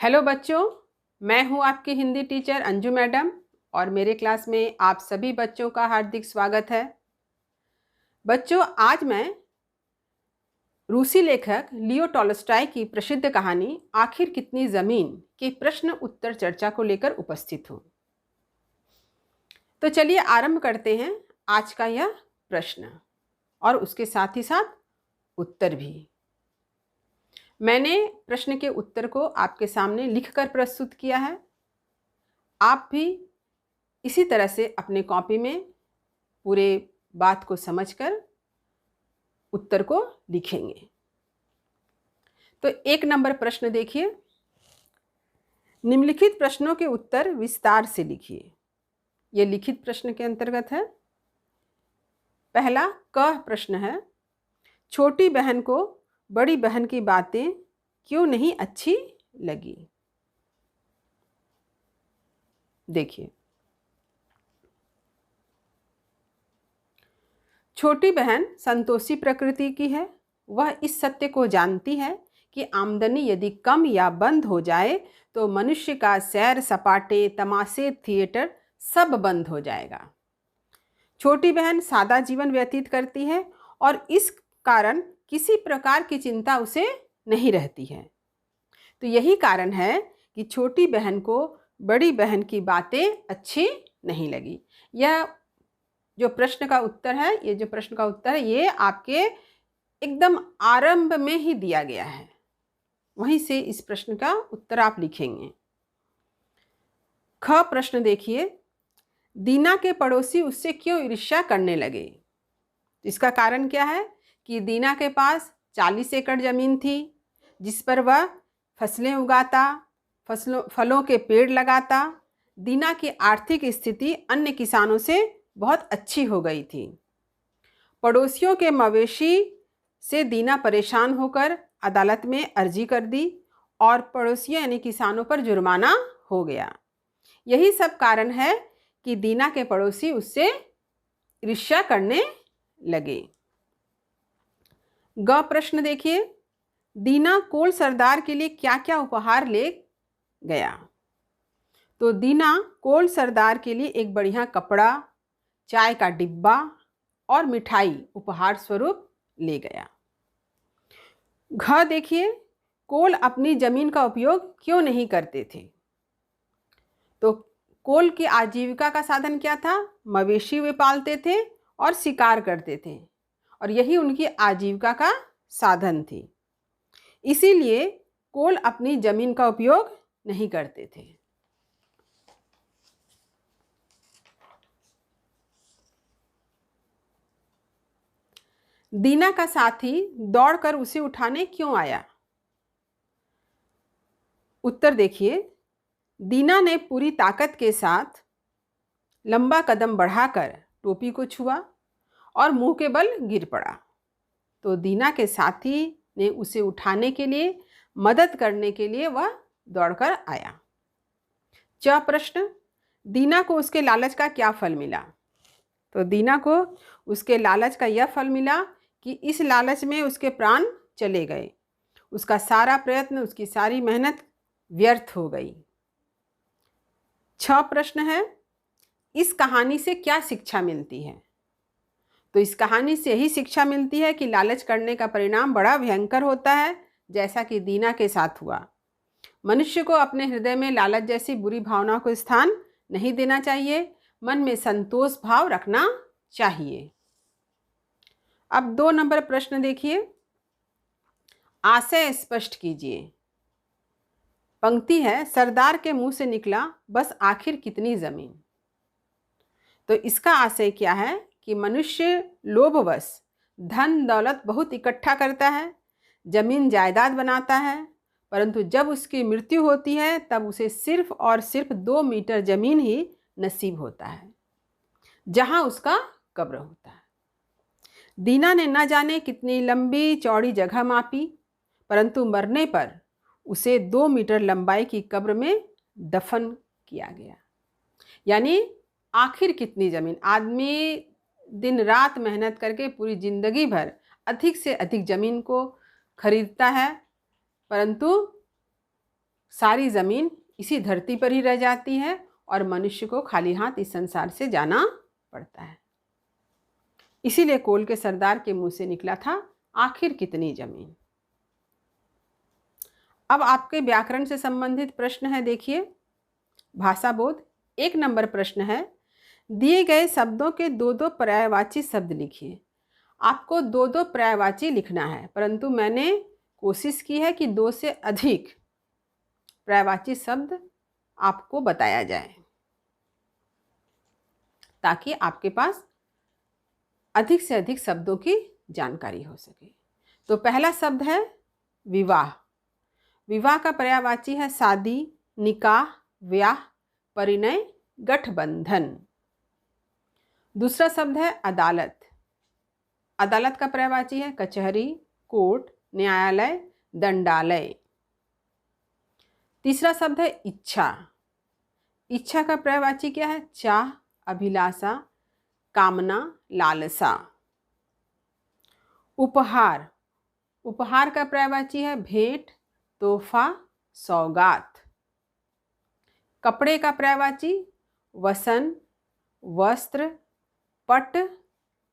Hello बच्चों, मैं हूं आपकी हिंदी टीचर अंजू मैडम और मेरे क्लास में आप सभी बच्चों का हार्दिक स्वागत है। बच्चों, आज मैं रूसी लेखक लियो टॉल्स्टॉय की प्रसिद्ध कहानी आखिर कितनी ज़मीन के प्रश्न उत्तर चर्चा को लेकर उपस्थित हूं। तो चलिए आरंभ करते हैं आज का यह प्रश्न और उसके साथ ही साथ उत्तर भी। मैंने प्रश्न के उत्तर को आपके सामने लिखकर प्रस्तुत किया है। आप भी इसी तरह से अपने कॉपी में पूरे बात को समझकर उत्तर को लिखेंगे। तो 1 नंबर प्रश्न देखिए। निम्नलिखित प्रश्नों के उत्तर विस्तार से लिखिए। यह लिखित प्रश्न के अंतर्गत है। पहला क प्रश्न है, छोटी बहन को बड़ी बहन की बातें क्यों नहीं अच्छी लगी? देखिए, छोटी बहन संतोषी प्रकृति की है। वह इस सत्य को जानती है कि आमदनी यदि कम या बंद हो जाए तो मनुष्य का सैर सपाटे, तमाशे, थिएटर सब बंद हो जाएगा। छोटी बहन सादा जीवन व्यतीत करती है और इस कारण किसी प्रकार की चिंता उसे नहीं रहती है। तो यही कारण है कि छोटी बहन को बड़ी बहन की बातें अच्छी नहीं लगी। यह जो प्रश्न का उत्तर है, ये आपके एकदम आरंभ में ही दिया गया है। वहीं से इस प्रश्न का उत्तर आप लिखेंगे। ख प्रश्न देखिए, दीना के पड़ोसी उससे क्यों ईर्ष्या करने लगे? इसका कारण क्या है कि दीना के पास 40 एकड़ जमीन थी जिस पर वह फसलें उगाता, फलों के पेड़ लगाता। दीना की आर्थिक स्थिति अन्य किसानों से बहुत अच्छी हो गई थी। पड़ोसियों के मवेशी से दीना परेशान होकर अदालत में अर्जी कर दी और पड़ोसियों यानी किसानों पर जुर्माना हो गया। यही सब कारण है कि दीना के पड़ोसी उससे ईर्ष्या करने लगे। ग प्रश्न देखिए, दीना कोल सरदार के लिए क्या क्या उपहार ले गया? तो दीना कोल सरदार के लिए एक बढ़िया कपड़ा, चाय का डिब्बा और मिठाई उपहार स्वरूप ले गया। घ देखिए, कोल अपनी जमीन का उपयोग क्यों नहीं करते थे? तो कोल की आजीविका का साधन क्या था? मवेशी वे पालते थे और शिकार करते थे और यही उनकी आजीविका का साधन थी। इसीलिए कोल अपनी जमीन का उपयोग नहीं करते थे। दीना का साथी दौड़कर उसे उठाने क्यों आया? उत्तर देखिए, दीना ने पूरी ताकत के साथ लंबा कदम बढ़ाकर टोपी को छुआ और मुंह के बल गिर पड़ा। तो दीना के साथी ने उसे उठाने के लिए, मदद करने के लिए वह दौड़कर आया। च प्रश्न, दीना को उसके लालच का क्या फल मिला? तो दीना को उसके लालच का यह फल मिला कि इस लालच में उसके प्राण चले गए। उसका सारा प्रयत्न, उसकी सारी मेहनत व्यर्थ हो गई। 6 प्रश्न है, इस कहानी से क्या शिक्षा मिलती है? तो इस कहानी से यही शिक्षा मिलती है कि लालच करने का परिणाम बड़ा भयंकर होता है, जैसा कि दीना के साथ हुआ। मनुष्य को अपने हृदय में लालच जैसी बुरी भावना को स्थान नहीं देना चाहिए। मन में संतोष भाव रखना चाहिए। अब 2 नंबर प्रश्न देखिए, आशय स्पष्ट कीजिए। पंक्ति है, सरदार के मुंह से निकला बस आखिर कितनी जमीन। तो इसका आशय क्या है कि मनुष्य लोभवश धन दौलत बहुत इकट्ठा करता है, जमीन जायदाद बनाता है, परंतु जब उसकी मृत्यु होती है तब उसे सिर्फ और सिर्फ 2 मीटर जमीन ही नसीब होता है जहां उसका कब्र होता है। दीना ने न जाने कितनी लंबी चौड़ी जगह मापी, परंतु मरने पर उसे 2 मीटर लंबाई की कब्र में दफन किया गया। यानी आखिर कितनी जमीन? आदमी दिन रात मेहनत करके पूरी जिंदगी भर अधिक से अधिक जमीन को खरीदता है, परंतु सारी ज़मीन इसी धरती पर ही रह जाती है और मनुष्य को खाली हाथ इस संसार से जाना पड़ता है। इसीलिए कोल के सरदार के मुंह से निकला था, आखिर कितनी जमीन। अब आपके व्याकरण से संबंधित प्रश्न है, देखिए। भाषा बोध 1 नंबर प्रश्न है, दिए गए शब्दों के 2-2 पर्यायवाची शब्द लिखिए। आपको 2-2 पर्यायवाची लिखना है, परंतु मैंने कोशिश की है कि 2 से अधिक पर्यायवाची शब्द आपको बताया जाए, ताकि आपके पास अधिक से अधिक शब्दों की जानकारी हो सके। तो पहला शब्द है विवाह। विवाह का पर्यायवाची है शादी, निकाह, ब्याह, परिणय, गठबंधन। दूसरा शब्द है अदालत। अदालत का पर्यायवाची है कचहरी, कोर्ट, न्यायालय, दंडालय। तीसरा शब्द है इच्छा। इच्छा का पर्यायवाची क्या है? चाह, अभिलाषा, कामना, लालसा। उपहार। उपहार का पर्यायवाची है भेंट, तोहफा, सौगात। कपड़े का पर्यायवाची वसन, वस्त्र, पट,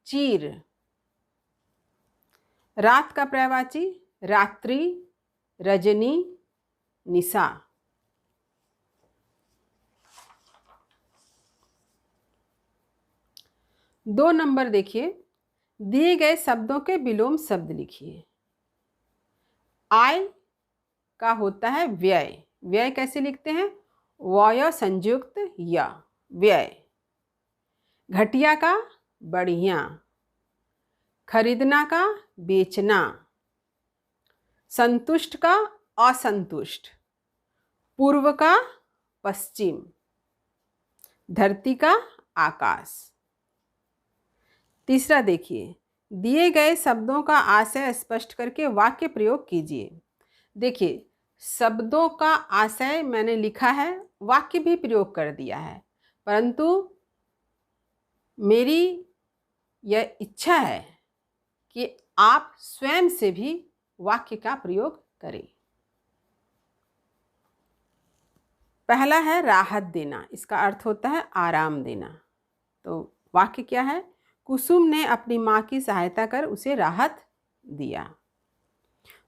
चीर। रात का पर्यायवाची रात्रि, रजनी, निशा। दो नंबर देखिए, दिए गए शब्दों के विलोम शब्द लिखिए। आय का होता है व्यय। व्यय कैसे लिखते हैं? वय संयुक्त या, व्यय। घटिया का बढ़िया। खरीदना का बेचना। संतुष्ट का असंतुष्ट। पूर्व का पश्चिम। धरती का आकाश। तीसरा देखिए, दिए गए शब्दों का आशय स्पष्ट करके वाक्य प्रयोग कीजिए। देखिए, शब्दों का आशय मैंने लिखा है, वाक्य भी प्रयोग कर दिया है, परंतु मेरी यह इच्छा है कि आप स्वयं से भी वाक्य का प्रयोग करें। पहला है राहत देना। इसका अर्थ होता है आराम देना। तो वाक्य क्या है? कुसुम ने अपनी माँ की सहायता कर उसे राहत दिया।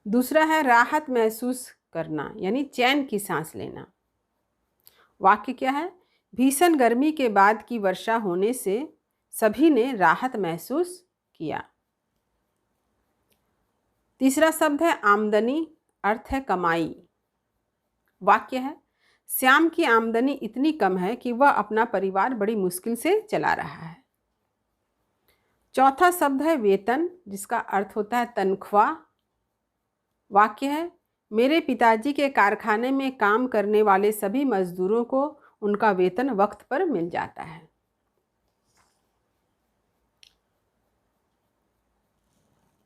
दूसरा है राहत महसूस करना, यानी चैन की सांस लेना। वाक्य क्या है? भीषण गर्मी के बाद की वर्षा होने से सभी ने राहत महसूस किया। तीसरा शब्द है आमदनी, अर्थ है कमाई। वाक्य है श्याम की आमदनी इतनी कम है कि वह अपना परिवार बड़ी मुश्किल से चला रहा है। चौथा शब्द है वेतन, जिसका अर्थ होता है तनख्वाह। वाक्य है मेरे पिताजी के कारखाने में काम करने वाले सभी मजदूरों को उनका वेतन वक्त पर मिल जाता है।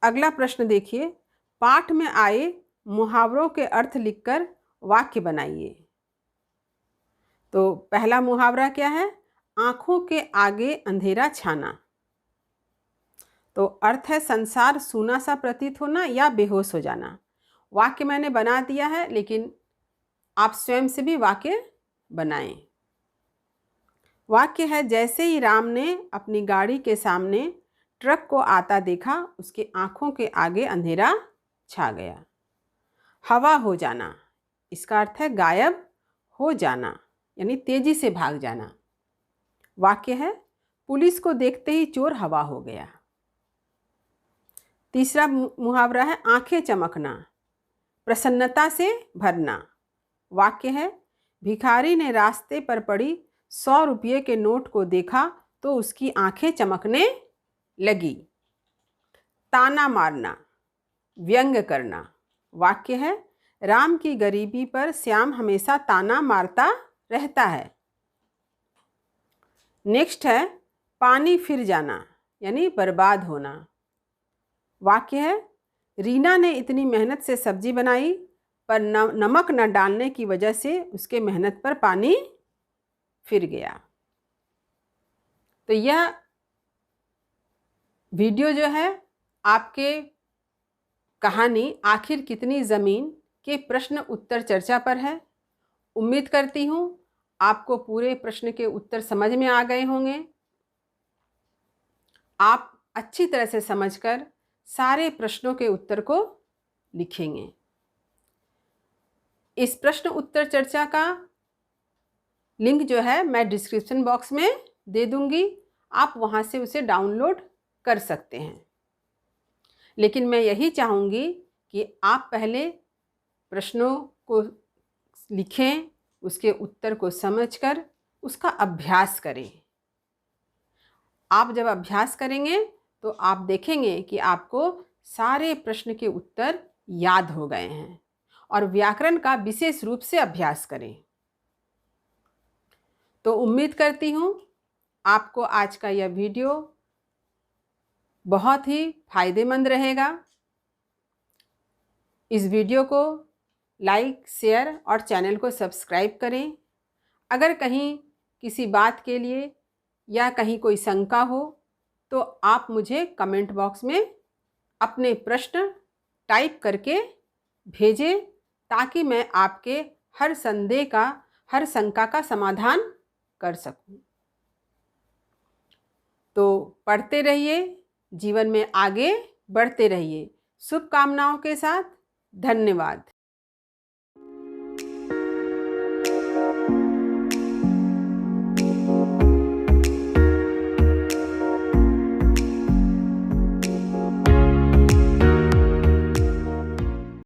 अगला प्रश्न देखिए, पाठ में आए मुहावरों के अर्थ लिखकर वाक्य बनाइए। तो पहला मुहावरा क्या है? आंखों के आगे अंधेरा छाना। तो अर्थ है संसार सूना सा प्रतीत होना या बेहोश हो जाना। वाक्य मैंने बना दिया है, लेकिन आप स्वयं से भी वाक्य बनाएं। वाक्य है जैसे ही राम ने अपनी गाड़ी के सामने ट्रक को आता देखा, उसकी आंखों के आगे अंधेरा छा गया। हवा हो जाना, इसका अर्थ है गायब हो जाना, यानी तेजी से भाग जाना। वाक्य है पुलिस को देखते ही चोर हवा हो गया। तीसरा मुहावरा है आंखें चमकना, प्रसन्नता से भरना। वाक्य है भिखारी ने रास्ते पर पड़ी 100 रुपये के नोट को देखा तो उसकी आंखें चमकने लगी। ताना मारना, व्यंग करना। वाक्य है राम की गरीबी पर श्याम हमेशा ताना मारता रहता है। नेक्स्ट है पानी फिर जाना, यानी बर्बाद होना। वाक्य है रीना ने इतनी मेहनत से सब्जी बनाई, पर नमक न डालने की वजह से उसके मेहनत पर पानी फिर गया। तो यह वीडियो जो है आपके कहानी आखिर कितनी ज़मीन के प्रश्न उत्तर चर्चा पर है। उम्मीद करती हूँ आपको पूरे प्रश्न के उत्तर समझ में आ गए होंगे। आप अच्छी तरह से समझकर सारे प्रश्नों के उत्तर को लिखेंगे। इस प्रश्न उत्तर चर्चा का लिंक जो है मैं डिस्क्रिप्शन बॉक्स में दे दूंगी, आप वहाँ से उसे डाउनलोड कर सकते हैं। लेकिन मैं यही चाहूँगी कि आप पहले प्रश्नों को लिखें, उसके उत्तर को समझकर उसका अभ्यास करें। आप जब अभ्यास करेंगे तो आप देखेंगे कि आपको सारे प्रश्न के उत्तर याद हो गए हैं। और व्याकरण का विशेष रूप से अभ्यास करें। तो उम्मीद करती हूँ आपको आज का यह वीडियो बहुत ही फायदेमंद रहेगा। इस वीडियो को लाइक, शेयर और चैनल को सब्सक्राइब करें। अगर कहीं किसी बात के लिए या कहीं कोई शंका हो तो आप मुझे कमेंट बॉक्स में अपने प्रश्न टाइप करके भेजें, ताकि मैं आपके हर संदेह का, हर शंका का समाधान कर सकूं। तो पढ़ते रहिए, जीवन में आगे बढ़ते रहिए। शुभकामनाओं के साथ, धन्यवाद।